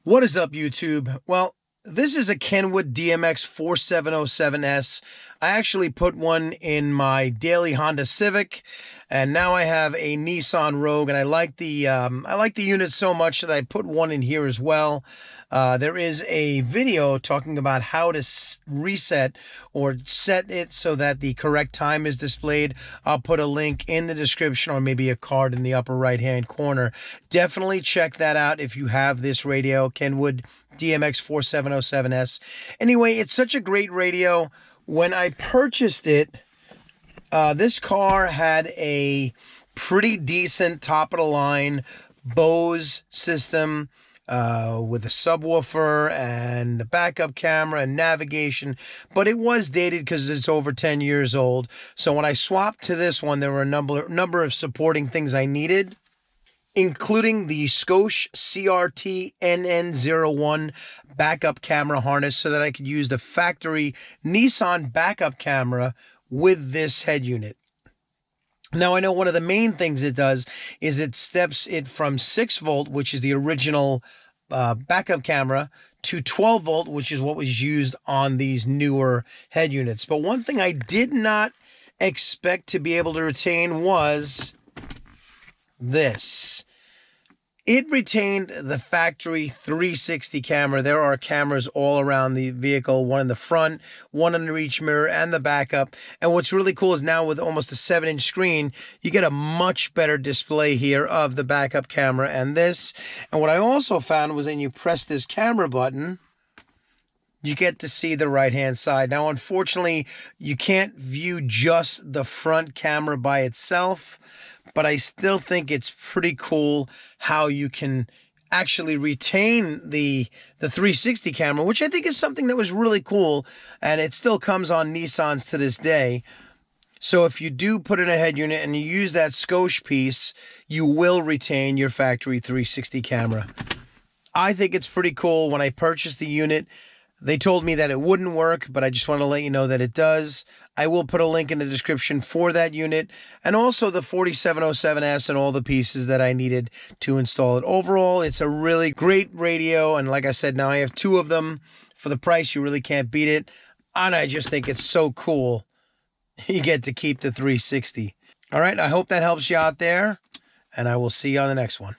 What is up, YouTube? Well, this is a Kenwood DMX4707S. I actually put one in my daily Honda Civic, and now I have a Nissan Rogue, and I like the unit so much that I put one in here as well. There is a video talking about how to reset or set it so that the correct time is displayed. I'll put a link in the description or maybe a card in the upper right hand corner. Definitely check that out if you have this radio, Kenwood DMX4707S. Anyway, it's such a great radio. When I purchased it, this car had a pretty decent top-of-the-line Bose system with a subwoofer and a backup camera and navigation, but it was dated because it's over 10 years old. So when I swapped to this one, there were a number of supporting things I needed, including the Scosche CRTNN01 backup camera harness so that I could use the factory Nissan backup camera with this head unit. Now, I know one of the main things it does is it steps it from 6 volt, which is the original backup camera, to 12 volt, which is what was used on these newer head units. But one thing I did not expect to be able to retain was this. It retained the factory 360 camera. There are cameras all around the vehicle, one in the front, one under each mirror, and the backup. And what's really cool is now with almost a 7-inch screen, you get a much better display here of the backup camera and this. And what I also found was when you press this camera button, you get to see the right-hand side. Now, unfortunately, you can't view just the front camera by itself, but I still think it's pretty cool how you can actually retain the 360 camera, which I think is something that was really cool, and it still comes on Nissans to this day. So if you do put in a head unit and you use that Scosche piece, you will retain your factory 360 camera. I think it's pretty cool. When I purchased the unit, they told me that it wouldn't work, but I just want to let you know that it does. I will put a link in the description for that unit and also the 4707S and all the pieces that I needed to install it. Overall, it's a really great radio, and like I said, now I have 2 of them. For the price, you really can't beat it, and I just think it's so cool. You get to keep the 360. All right, I hope that helps you out there, and I will see you on the next one.